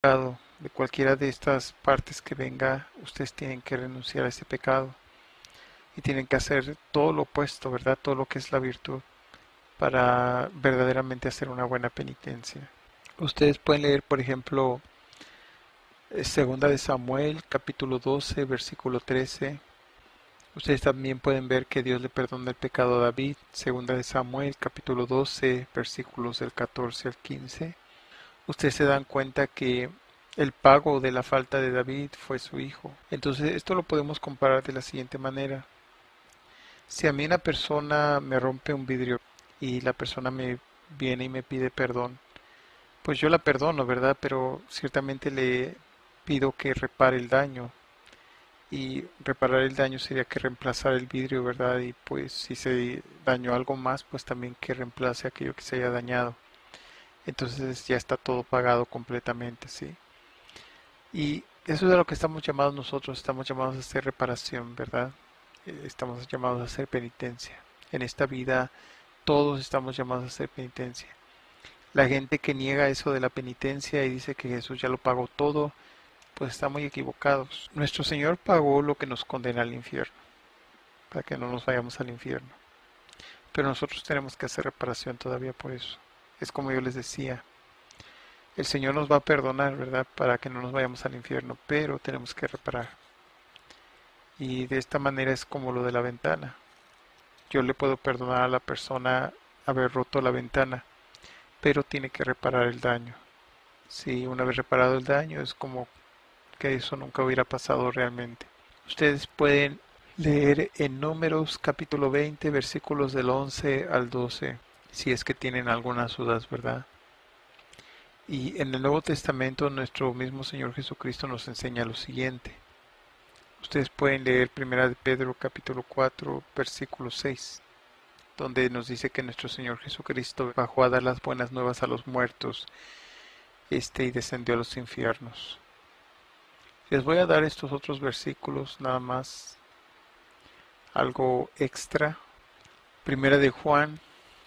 pecado, de cualquiera de estas partes que venga, ustedes tienen que renunciar a ese pecado y tienen que hacer todo lo opuesto, ¿verdad? Todo lo que es la virtud para verdaderamente hacer una buena penitencia. Ustedes pueden leer, por ejemplo, Segunda de Samuel, capítulo 12, versículo 13. Ustedes también pueden ver que Dios le perdona el pecado a David. Segunda de Samuel, capítulo 12, versículos del 14 al 15. Ustedes se dan cuenta que el pago de la falta de David fue su hijo. Entonces, esto lo podemos comparar de la siguiente manera. Si a mí una persona me rompe un vidrio y la persona me viene y me pide perdón, pues yo la perdono, ¿verdad? Pero ciertamente le pido que repare el daño. Y reparar el daño sería que reemplazar el vidrio, ¿verdad? Y pues si se dañó algo más, pues también que reemplace aquello que se haya dañado. Entonces ya está todo pagado completamente, ¿sí? Y eso es a lo que estamos llamados nosotros, estamos llamados a hacer reparación, ¿verdad? Estamos llamados a hacer penitencia. En esta vida todos estamos llamados a hacer penitencia. La gente que niega eso de la penitencia y dice que Jesús ya lo pagó todo, pues está muy equivocados. Nuestro Señor pagó lo que nos condena al infierno, para que no nos vayamos al infierno. Pero nosotros tenemos que hacer reparación todavía por eso. Es como yo les decía, el Señor nos va a perdonar, ¿verdad? Para que no nos vayamos al infierno, pero tenemos que reparar. Y de esta manera es como lo de la ventana. Yo le puedo perdonar a la persona haber roto la ventana, pero tiene que reparar el daño. Si una vez reparado el daño es como que eso nunca hubiera pasado realmente. Ustedes pueden leer en Números capítulo 20 versículos del 11 al 12, si es que tienen algunas dudas, ¿verdad? Y en el Nuevo Testamento nuestro mismo Señor Jesucristo nos enseña lo siguiente. Ustedes pueden leer Primera de Pedro capítulo 4 versículo 6, donde nos dice que nuestro Señor Jesucristo bajó a dar las buenas nuevas a los muertos, y descendió a los infiernos. Les voy a dar estos otros versículos, nada más algo extra. Primera de Juan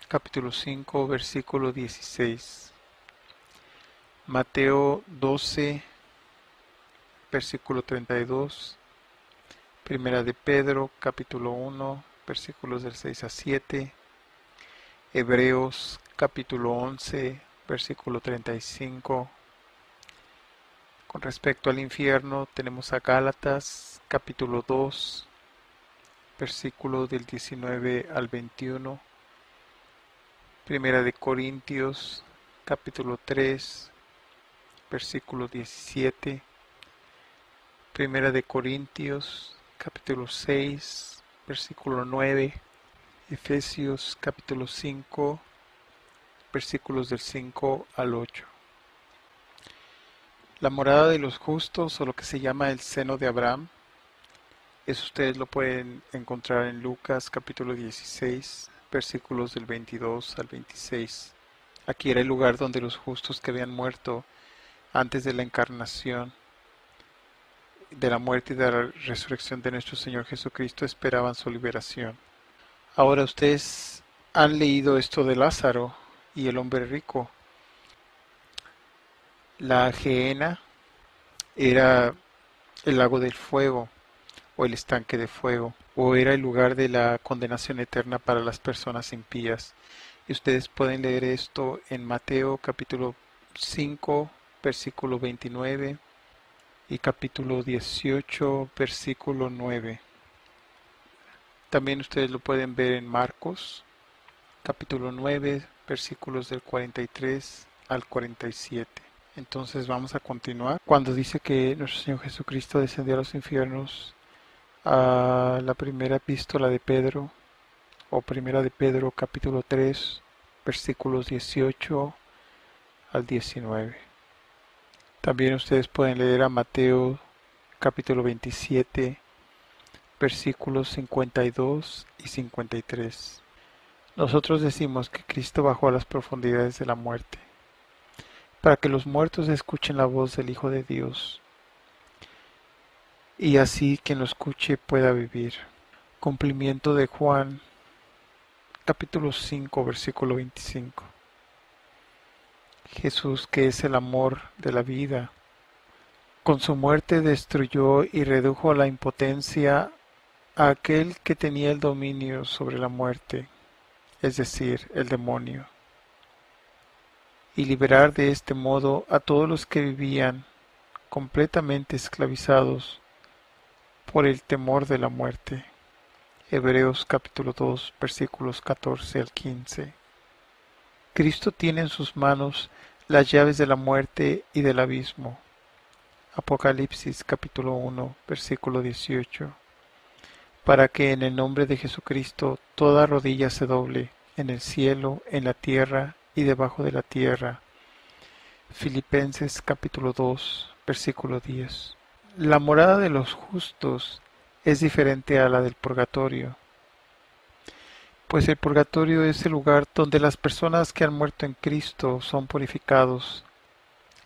capítulo 5 versículo 16. Mateo 12 versículo 32. Primera de Pedro, capítulo 1, versículos del 6 a 7. Hebreos, capítulo 11, versículo 35. Con respecto al infierno, tenemos a Gálatas, capítulo 2, versículo del 19 al 21. Primera de Corintios, capítulo 3, versículo 17. Primera de Corintios, capítulo 6, versículo 9. Efesios capítulo 5, versículos del 5 al 8. La morada de los justos, o lo que se llama el seno de Abraham, eso ustedes lo pueden encontrar en Lucas capítulo 16, versículos del 22 al 26. Aquí era el lugar donde los justos que habían muerto antes de la encarnación, de la muerte y de la resurrección de nuestro Señor Jesucristo esperaban su liberación. Ahora ustedes han leído esto de Lázaro y el hombre rico. La Gehenna era el lago del fuego o el estanque de fuego, o era el lugar de la condenación eterna para las personas impías. Y ustedes pueden leer esto en Mateo capítulo 5, versículo 29 y capítulo 18, versículo 9. También ustedes lo pueden ver en Marcos capítulo 9, versículos del 43 al 47. Entonces vamos a continuar. Cuando dice que nuestro Señor Jesucristo descendió a los infiernos, a la primera epístola de Pedro, o primera de Pedro capítulo 3, versículos 18 al 19. También ustedes pueden leer a Mateo capítulo 27, versículos 52 y 53. Nosotros decimos que Cristo bajó a las profundidades de la muerte, para que los muertos escuchen la voz del Hijo de Dios, y así quien lo escuche pueda vivir. Cumplimiento de Juan, capítulo 5, versículo 25. Jesús, que es el amor de la vida, Con su muerte destruyó y redujo a la impotencia a aquel que tenía el dominio sobre la muerte, es decir, el demonio, y liberar de este modo a todos los que vivían completamente esclavizados por el temor de la muerte. Hebreos capítulo 2 versículos 14 al 15. Cristo tiene en sus manos las llaves de la muerte y del abismo. Apocalipsis capítulo 1 versículo 18. Para que en el nombre de Jesucristo toda rodilla se doble, en el cielo, en la tierra y debajo de la tierra. Filipenses capítulo 2 versículo 10. La morada de los justos es diferente a la del purgatorio, pues el purgatorio es el lugar donde las personas que han muerto en Cristo son purificados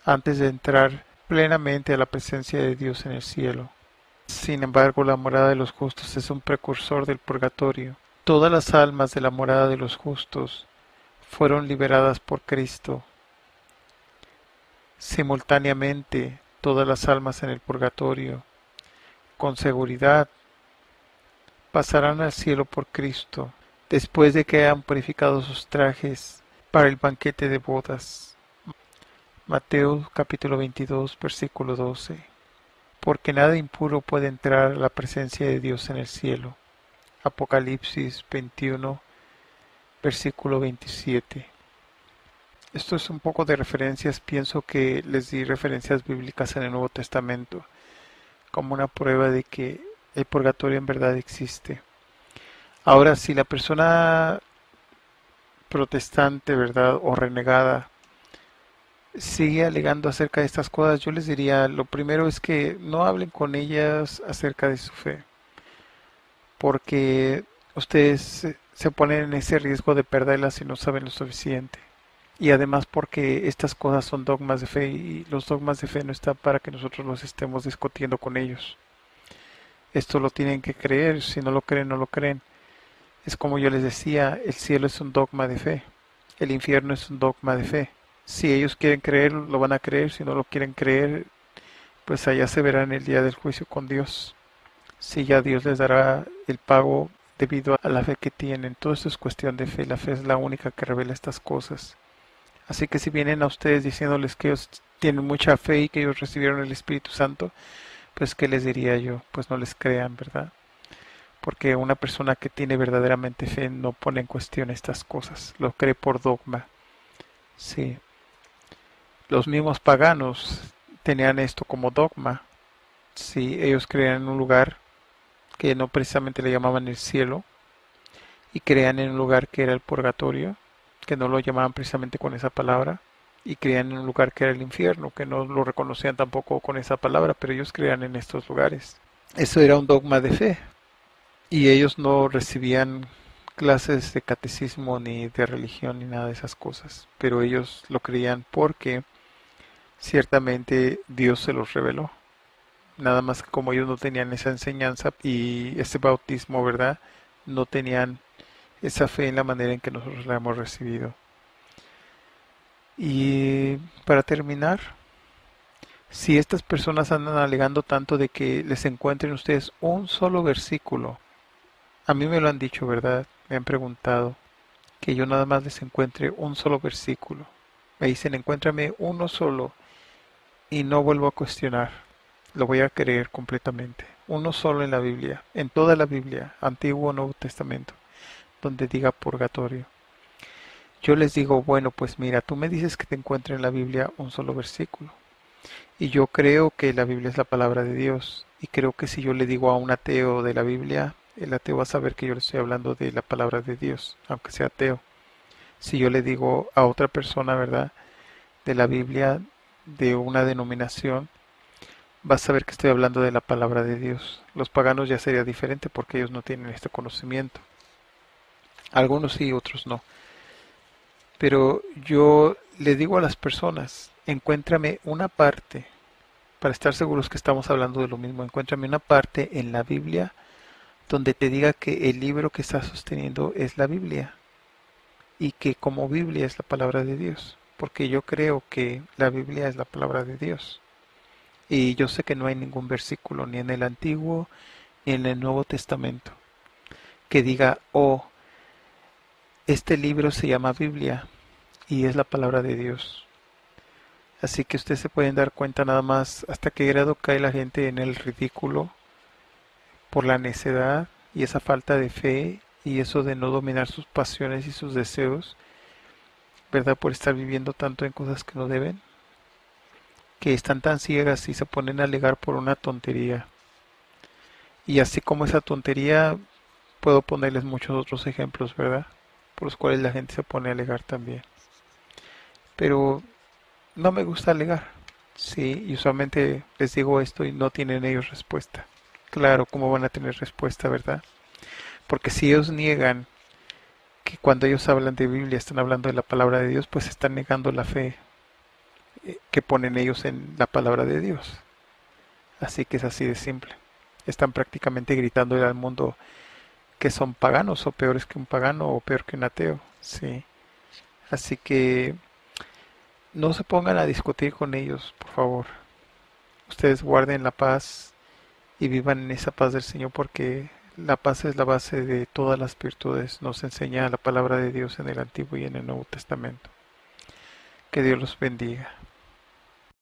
antes de entrar plenamente a la presencia de Dios en el cielo. Sin embargo, la morada de los justos es un precursor del purgatorio. Todas las almas de la morada de los justos fueron liberadas por Cristo. Simultáneamente, todas las almas en el purgatorio, con seguridad, pasarán al cielo por Cristo, después de que hayan purificado sus trajes para el banquete de bodas. Mateo capítulo 22 versículo 12. Porque nada impuro puede entrar a la presencia de Dios en el cielo. Apocalipsis 21 versículo 27. Esto es un poco de referencias, pienso que les di referencias bíblicas en el Nuevo Testamento como una prueba de que el purgatorio en verdad existe. Ahora, si la persona protestante, ¿verdad?, o renegada, sigue alegando acerca de estas cosas, yo les diría, lo primero es que no hablen con ellas acerca de su fe, porque ustedes se ponen en ese riesgo de perderla si no saben lo suficiente. Y además porque estas cosas son dogmas de fe y los dogmas de fe no están para que nosotros los estemos discutiendo con ellos. Esto lo tienen que creer, si no lo creen, no lo creen. Es como yo les decía, el cielo es un dogma de fe, el infierno es un dogma de fe. Si ellos quieren creer, lo van a creer, si no lo quieren creer, pues allá se verán el día del juicio con Dios. Si ya Dios les dará el pago debido a la fe que tienen. Todo esto es cuestión de fe, la fe es la única que revela estas cosas. Así que si vienen a ustedes diciéndoles que ellos tienen mucha fe y que ellos recibieron el Espíritu Santo, pues ¿qué les diría yo? Pues no les crean, ¿verdad? Porque una persona que tiene verdaderamente fe no pone en cuestión estas cosas, lo cree por dogma. Sí. Los mismos paganos tenían esto como dogma. Sí, ellos creían en un lugar que no precisamente le llamaban el cielo, y creían en un lugar que era el purgatorio, que no lo llamaban precisamente con esa palabra, y creían en un lugar que era el infierno, que no lo reconocían tampoco con esa palabra, pero ellos creían en estos lugares. Eso era un dogma de fe, y ellos no recibían clases de catecismo ni de religión ni nada de esas cosas, pero ellos lo creían porque ciertamente Dios se los reveló. Nada más que como ellos no tenían esa enseñanza y ese bautismo, ¿verdad? No tenían esa fe en la manera en que nosotros la hemos recibido. Y para terminar, si estas personas andan alegando tanto de que les encuentren ustedes un solo versículo, a mí me lo han dicho, ¿verdad? Me han preguntado que yo nada más les encuentre un solo versículo. Me dicen, encuéntrame uno solo y no vuelvo a cuestionar. Lo voy a creer completamente. Uno solo en la Biblia, en toda la Biblia, Antiguo o Nuevo Testamento, donde diga purgatorio. Yo les digo, bueno, pues mira, tú me dices que te encuentre en la Biblia un solo versículo. Y yo creo que la Biblia es la palabra de Dios. Y creo que si yo le digo a un ateo de la Biblia, el ateo va a saber que yo le estoy hablando de la palabra de Dios, aunque sea ateo. Si yo le digo a otra persona, ¿verdad?, de la Biblia, de una denominación, va a saber que estoy hablando de la palabra de Dios. Los paganos ya sería diferente porque ellos no tienen este conocimiento. Algunos sí, otros no. Pero yo le digo a las personas, encuéntrame una parte, para estar seguros que estamos hablando de lo mismo, encuéntrame una parte en la Biblia donde te diga que el libro que estás sosteniendo es la Biblia y que como Biblia es la palabra de Dios, porque yo creo que la Biblia es la palabra de Dios. Y yo sé que no hay ningún versículo, ni en el Antiguo ni en el Nuevo Testamento, que diga, oh, este libro se llama Biblia y es la palabra de Dios. Así que ustedes se pueden dar cuenta nada más hasta qué grado cae la gente en el ridículo por la necedad y esa falta de fe y eso de no dominar sus pasiones y sus deseos, ¿verdad? Por estar viviendo tanto en cosas que no deben, que están tan ciegas y se ponen a alegar por una tontería. Y así como esa tontería, puedo ponerles muchos otros ejemplos, ¿verdad? Por los cuales la gente se pone a alegar también. Pero no me gusta alegar. Sí, y usualmente les digo esto y no tienen ellos respuesta. Claro, ¿cómo van a tener respuesta, verdad? Porque si ellos niegan que cuando ellos hablan de Biblia están hablando de la palabra de Dios, pues están negando la fe que ponen ellos en la palabra de Dios. Así que es así de simple. Están prácticamente gritándole al mundo que son paganos o peores que un pagano o peor que un ateo. Sí. Así que no se pongan a discutir con ellos, por favor. Ustedes guarden la paz y vivan en esa paz del Señor porque la paz es la base de todas las virtudes. Nos enseña la palabra de Dios en el Antiguo y en el Nuevo Testamento. Que Dios los bendiga.